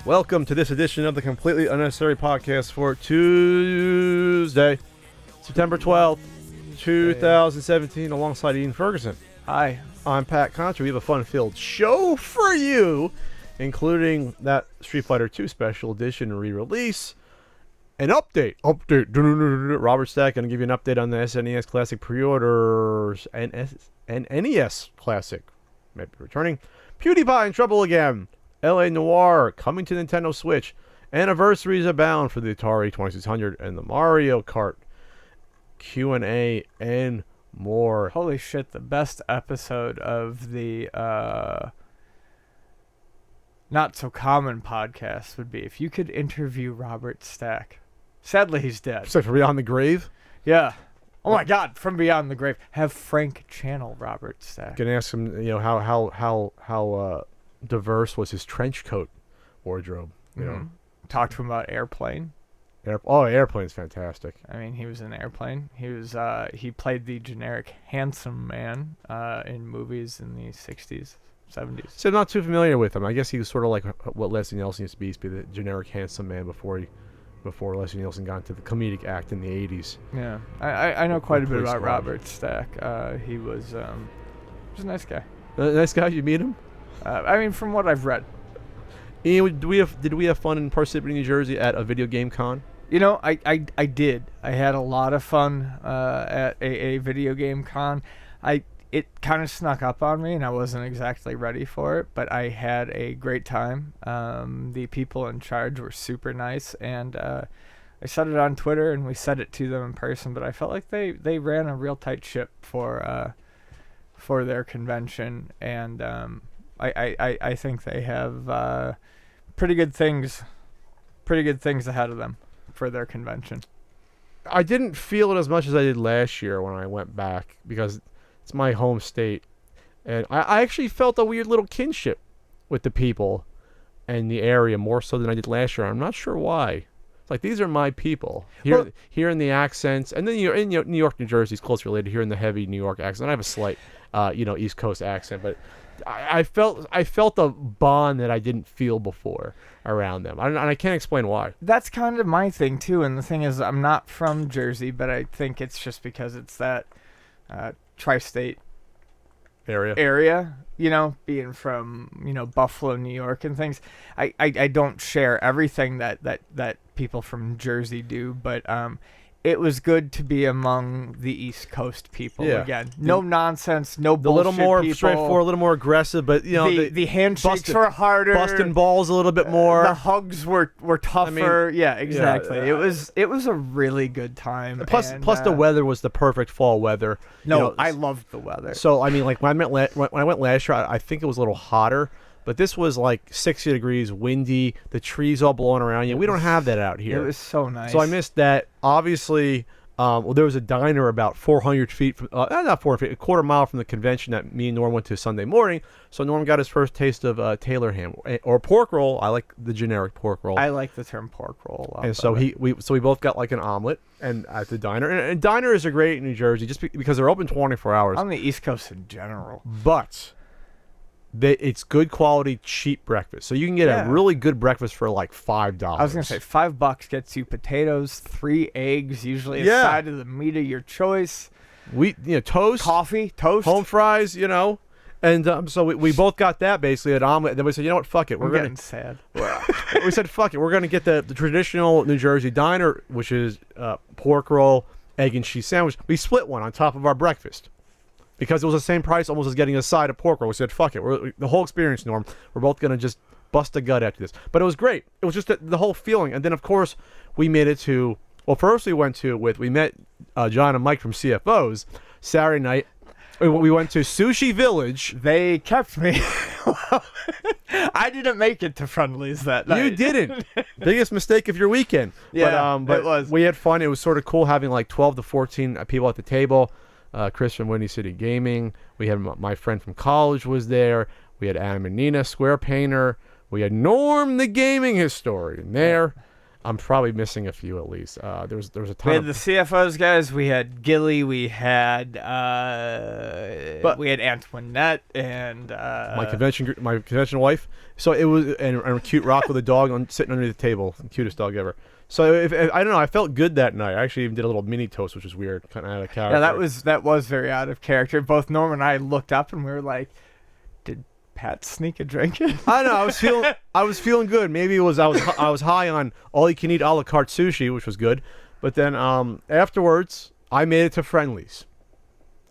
Welcome to this edition of the Completely Unnecessary Podcast for Tuesday, September 12th, 2017, alongside Ian Ferguson. Hi. I'm Pat Contra. We have a fun-filled show for you, including that Street Fighter II Special Edition re-release, an update. Robert Stack going to give you an update on the SNES Classic pre-orders and NES Classic, maybe returning. PewDiePie in trouble again. LA Noire coming to Nintendo Switch. Anniversaries abound for the Atari 2600 and the Mario Kart Q&A and more. Holy shit, the best episode of the Not So Common podcast would be if you could interview Robert Stack. Sadly, he's dead. So from Beyond the Grave? Yeah. Oh my God, from Beyond the Grave. Have Frank channel Robert Stack. Gonna ask him, how diverse was his trench coat wardrobe? You know, Talk to him about Airplane. Airplane's fantastic. I mean, he was in Airplane. He played the generic handsome man in movies in the 60s, 70s. So I'm not too familiar with him. I guess he was sort of like what Leslie Nielsen used to be the generic handsome man before Leslie Nielsen got into the comedic act in the 80s. Yeah, I know quite a bit about Robert Stack. He was a nice guy. Nice guy. You meet him? I mean, from what I've read. Ian, did we have fun in Parsippany, New Jersey at a video game con? You know, I did. I had a lot of fun at a video game con. It kind of snuck up on me, and I wasn't exactly ready for it, but I had a great time. The people in charge were super nice, and I said it on Twitter, and we said it to them in person, but I felt like they ran a real tight ship for their convention, and I think they have pretty good things ahead of them for their convention. I didn't feel it as much as I did last year when I went back because it's my home state, and I actually felt a weird little kinship with the people and the area more so than I did last year. I'm not sure why. It's like, these are my people. Hearing the accents, and then you're in New York, New Jersey is close related. Hearing the heavy New York accent. I have a slight, East Coast accent, but I felt a bond that I didn't feel before around them, and I can't explain why. That's kind of my thing too, and the thing is, I'm not from Jersey, but I think it's just because it's that tri-state area. You know, being from Buffalo, New York, and things. I don't share everything that people from Jersey do, but it was good to be among the East Coast people again. No nonsense, no bullshit. A little more people. Straightforward, a little more aggressive, but the handshakes were harder, busting balls a little bit more. The hugs were tougher. Yeah, exactly. It was a really good time. Plus the weather was the perfect fall weather. I loved the weather. So I mean, like when I went last year, I think it was a little hotter. But this was like 60 degrees, windy, the trees all blowing around you. We don't have that out here. It was so nice. So I missed that. Obviously, there was a diner about 400 feet from, not 400 feet, a quarter mile from the convention that me and Norm went to Sunday morning. So Norm got his first taste of Taylor ham or pork roll. I like the generic pork roll. I like the term pork roll a lot. And so we both got like an omelet and at the diner. And diners are great in New Jersey just because they're open 24 hours. On the East Coast in general. But it's good quality, cheap breakfast. So you can get a really good breakfast for like $5. I was going to say $5 gets you potatoes, 3 eggs, usually a side of the meat of your choice. Toast. Coffee, toast. Home fries, And so we both got that, basically, an omelet. And then we said, you know what, fuck it. We're getting sad. We said, fuck it. We're going to get the traditional New Jersey diner, which is pork roll, egg and cheese sandwich. We split one on top of our breakfast. Because it was the same price almost as getting a side of pork roll. We said, fuck it. The whole experience, Norm. We're both going to just bust a gut after this. But it was great. It was just the whole feeling. And then, of course, we made it to... Well, first we met John and Mike from CFOs Saturday night. We went to Sushi Village. They kept me. I didn't make it to Friendlies that night. You didn't. Biggest mistake of your weekend. Yeah, but it was. We had fun. It was sort of cool having like 12 to 14 people at the table. Chris from Windy City Gaming. We had my friend from college was there. We had Adam and Nina, Square Painter. We had Norm, the gaming historian, there. I'm probably missing a few at least. There was a ton We of had the CFOs guys. We had Gilly. We had Antoinette and my convention wife. So it was and a cute rock with a dog sitting underneath the table, cutest dog ever. So if I don't know, I felt good that night. I actually even did a little mini toast, which was weird, kind of out of character. Yeah, that was very out of character. Both Norm and I looked up and we were like, "Did Pat sneak a drink in?" I don't know. I was feeling good. Maybe it was I was high on all you can eat a la carte sushi, which was good. But then afterwards, I made it to Friendly's,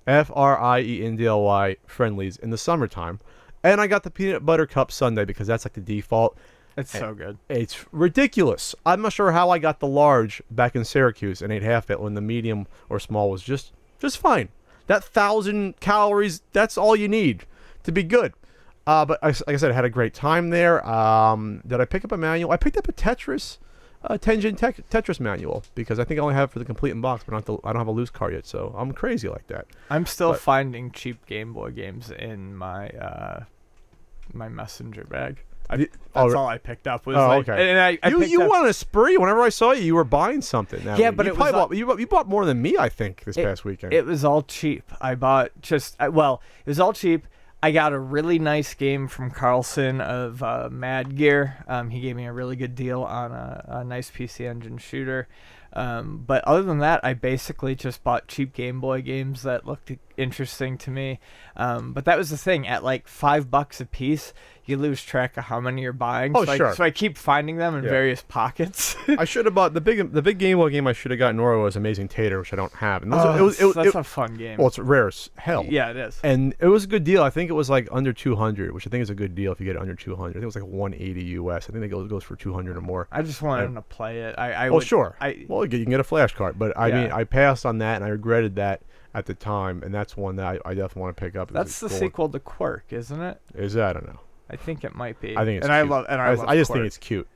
FRIENDLY Friendly's in the summertime, and I got the peanut butter cup sundae because that's like the default. It's so good. It's ridiculous. I'm not sure how I got the large back in Syracuse and ate half it when the medium or small was just fine. That 1,000 calories, that's all you need to be good. But like I said, I had a great time there. Did I pick up a manual? I picked up a Tetris, Tetris Manual because I think I only have it for the complete in box, but I don't have a loose card yet, so I'm crazy like that. I'm still finding cheap Game Boy games in my my messenger bag. That's all I picked up. Was okay. And you went on a spree. Whenever I saw you, you were buying something. Yeah, but you bought more than me, I think, this past weekend. It was all cheap. I bought it was all cheap. I got a really nice game from Carlson of Mad Gear. He gave me a really good deal on a nice PC Engine shooter. But other than that, I basically just bought cheap Game Boy games that looked interesting to me. But that was the thing. At like $5 a piece, you lose track of how many you're buying. Sure. So I keep finding them in various pockets. I should have bought the big Game Boy game I should have gotten Nora was Amazing Tater, which I don't have. And that's a fun game. Well, it's rare as hell. Yeah, it is. And it was a good deal. I think it was like under 200, which I think is a good deal if you get it under 200. I think it was like 180 US. I think it goes for 200 or more. I just wanted to play it. You can get a flash card, but I mean, I passed on that and I regretted that at the time, and that's one that I definitely want to pick up. That's the sequel to Quirk, isn't it? Is that? I don't know. I think it might be. I think it's cute. I just think it's cute.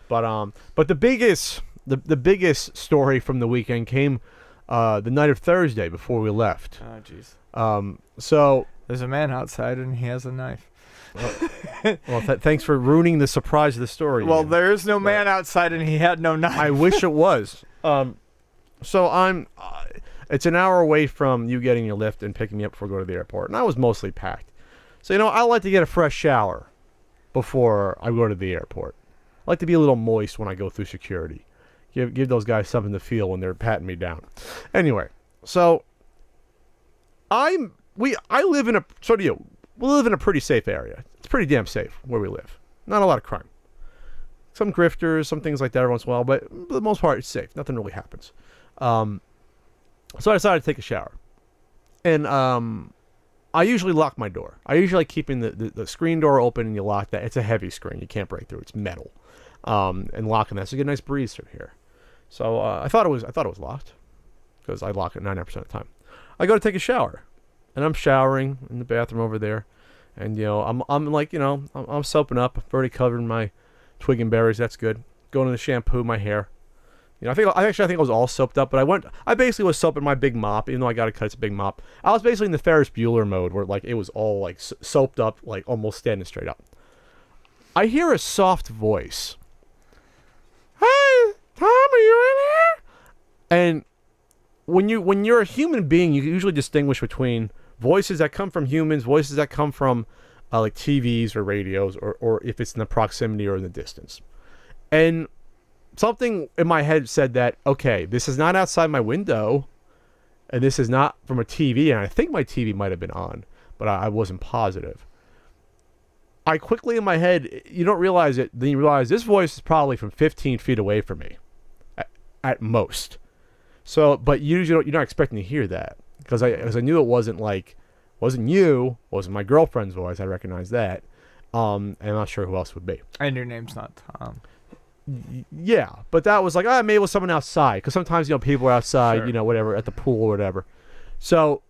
But the biggest story from the weekend came the night of Thursday before we left. Oh jeez. So there's a man outside and he has a knife. Well, thanks for ruining the surprise of the story. Well, there is no man outside and he had no knife. I wish it was. So I'm. It's an hour away from you getting your lift and picking me up before I go to the airport, and I was mostly packed. So I like to get a fresh shower before I go to the airport. I like to be a little moist when I go through security. Give those guys something to feel when they're patting me down. Anyway, so we live in a we live in a pretty safe area. It's pretty damn safe where we live. Not a lot of crime. Some grifters, some things like that every once in a while, but for the most part, it's safe. Nothing really happens. So I decided to take a shower. And I usually lock my door. I usually like keeping the screen door open and you lock that. It's a heavy screen. You can't break through. It's metal. And locking that. So you get a nice breeze through here. So I thought it was locked because I lock it 99% of the time. I go to take a shower. And I'm showering in the bathroom over there. And, I'm soaping up. I've already covered my twig and berries. That's good. Going to the shampoo, my hair. I think I was all soaped up, but I basically was soaping my big mop, even though I got to cut it's a big mop. I was basically in the Ferris Bueller mode where it was all soaped up, almost standing straight up. I hear a soft voice. Hey, Tom, are you in here? And when you're a human being, you usually distinguish between voices that come from humans, voices that come from like TVs or radios, or if it's in the proximity or in the distance. And something in my head said that, okay, this is not outside my window, and this is not from a TV, and I think my TV might have been on, but I wasn't positive. I quickly in my head, you don't realize it, then you realize this voice is probably from 15 feet away from me, at most. So, but usually you're not expecting to hear that, because I knew it wasn't you, wasn't my girlfriend's voice, I recognized that, and I'm not sure who else would be. And your name's not Tom. Yeah, but that was maybe it was someone outside, because sometimes people are outside, sure. Whatever, at the pool or whatever. So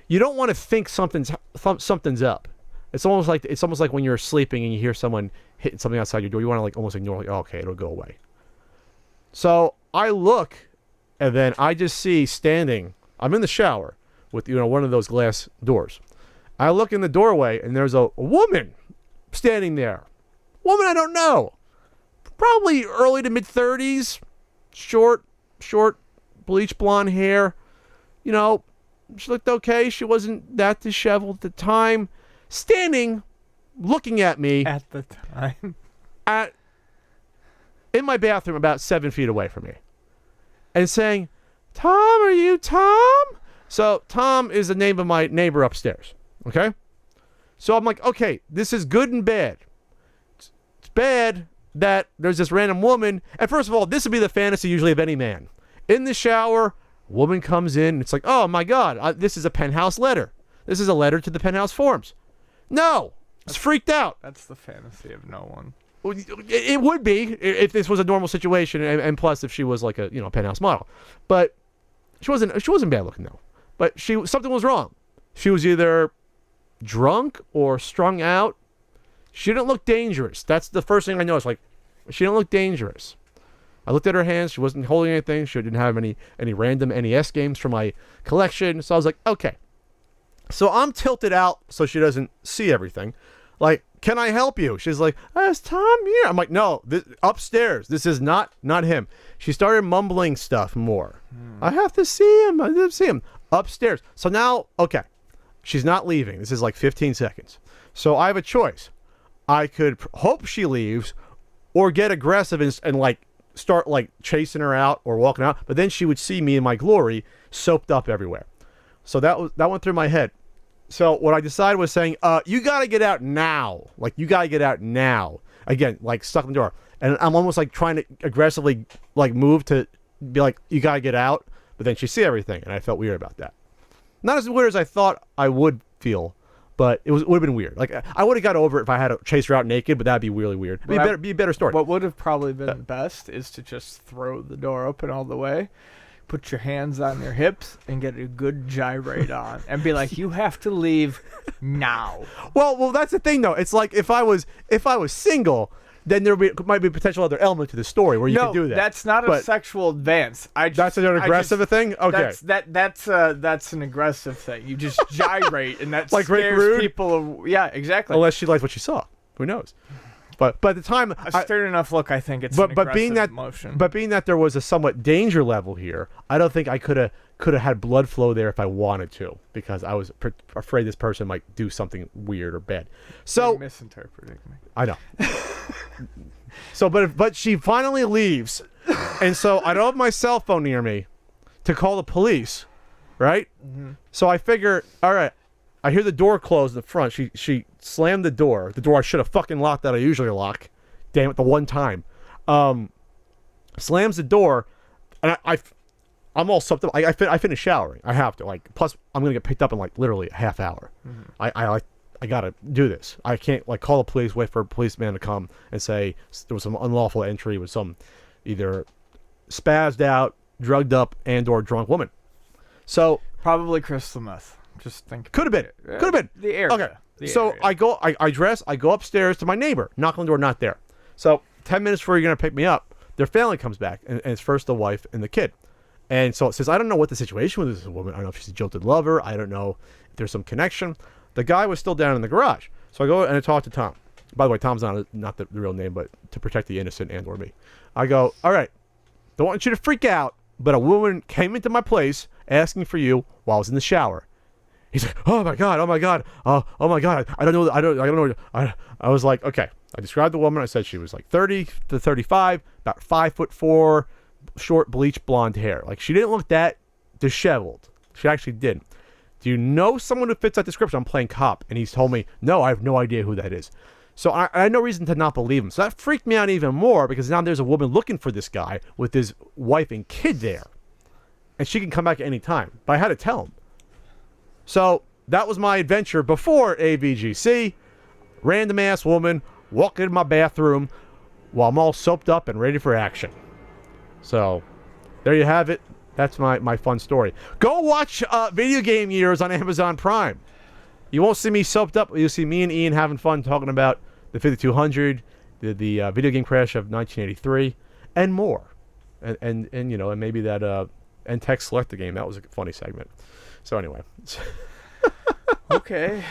you don't want to think something's up. It's almost like when you're sleeping and you hear someone hitting something outside your door. You want to almost ignore, oh, okay, it'll go away. So I look, and then I just see standing. I'm in the shower with one of those glass doors. I look in the doorway, and there's a woman standing there. Woman I don't know. probably early to mid-30s, short, bleach blonde hair. You know, she looked okay. She wasn't that disheveled at the time. Standing, looking at me At the time. in my bathroom about 7 feet away from me. And saying, Tom, are you Tom? So Tom is the name of my neighbor upstairs. Okay? So I'm like, okay, this is good and bad. It's bad that there's this random woman. And first of all, this would be the fantasy usually of any man. In the shower, woman comes in. It's like, oh my God, this is a penthouse letter. This is a letter to the penthouse forums. No, it's freaked out. That's the fantasy of no one. It would be if this was a normal situation, and plus if she was like a penthouse model. But she wasn't bad looking though. But something was wrong. She was either drunk or strung out. She didn't look dangerous. That's the first thing I noticed. Like, she didn't look dangerous. I looked at her hands. She wasn't holding anything. She didn't have any random NES games from my collection. So I was like, okay. So I'm tilted out so she doesn't see everything. Like, can I help you? She's like, is Tom here? I'm like, no, upstairs. This is not him. She started mumbling stuff more. I have to see him. I have to see him. Upstairs. So now, okay, she's not leaving. This is like 15 seconds. So I have a choice. I could hope she leaves or get aggressive and like start like chasing her out or walking out. But then she would see me in my glory soaped up everywhere. So that went through my head. So what I decided was saying, you got to get out now. Like, you got to get out now. Again, like stuck in the door. And I'm almost like trying to aggressively like move to be like, you got to get out. But then she see everything. And I felt weird about that. Not as weird as I thought I would feel, but it would have been weird. Like, I would have got over it if I had to chase her out naked, but that'd be really weird. It'd be a better story. What would have probably been best is to just throw the door open all the way, put your hands on your hips, and get a good gyrate on, and be like, "You have to leave now." Well, that's the thing, though. It's like if I was single, then might be a potential other element to the story where you could do that. That's not a sexual advance. That's an aggressive thing. Okay, that's an aggressive thing. You just gyrate, and that like scares people. Yeah, exactly. Unless she likes what she saw, who knows? But by the time a stern enough look, I think it's but being that motion. But being that there was a somewhat danger level here, I don't think I could have had blood flow there if I wanted to, because I was afraid this person might do something weird or bad. So you're misinterpreting me. I know. So, but she finally leaves, and so I don't have my cell phone near me to call the police, right? Mm-hmm. So I figure, all right. I hear the door close in the front. She slammed the door I should have fucking locked that I usually lock. Damn it, the one time. Slams the door, and I'm all soaked up. I finish showering. I have to. Like, plus I'm gonna get picked up in like literally a half hour. Mm-hmm. I gotta do this. I can't like call the police, wait for a policeman to come and say there was some unlawful entry with some either spazzed out, drugged up, and or drunk woman. So probably crystal meth. Just think. Could have been. The area. Okay. So area. I dress. I go upstairs to my neighbor. Knock on the door. Not there. So 10 minutes before you're gonna pick me up, their family comes back, and it's first the wife and the kid. And so it says, I don't know what the situation with this woman. I don't know if she's a jilted lover. I don't know if there's some connection. The guy was still down in the garage. So I go and I talk to Tom. By the way, Tom's not the real name, but to protect the innocent and or me. I go, all right, don't want you to freak out, but a woman came into my place asking for you while I was in the shower. He's like, oh my God, oh my God, oh my God, I don't know. I was like, okay. I described the woman. I said she was like 30 to 35, about 5'4", short bleach blonde hair. Like, she didn't look that disheveled. She actually didn't. Do you know someone who fits that description? I'm playing cop, and he's told me, no, I have no idea who that is. So I had no reason to not believe him. So that freaked me out even more, because now there's a woman looking for this guy with his wife and kid there. And she can come back at any time. But I had to tell him. So that was my adventure before AVGC. Random ass woman walking in my bathroom while I'm all soaped up and ready for action. So there you have it. That's my fun story. Go watch Video Game Years on Amazon Prime. You won't see me soaped up. You'll see me and Ian having fun talking about the 5200, the video game crash of 1983, and more. And you know, and maybe that NTech Select the game. That was a funny segment. So anyway. Okay.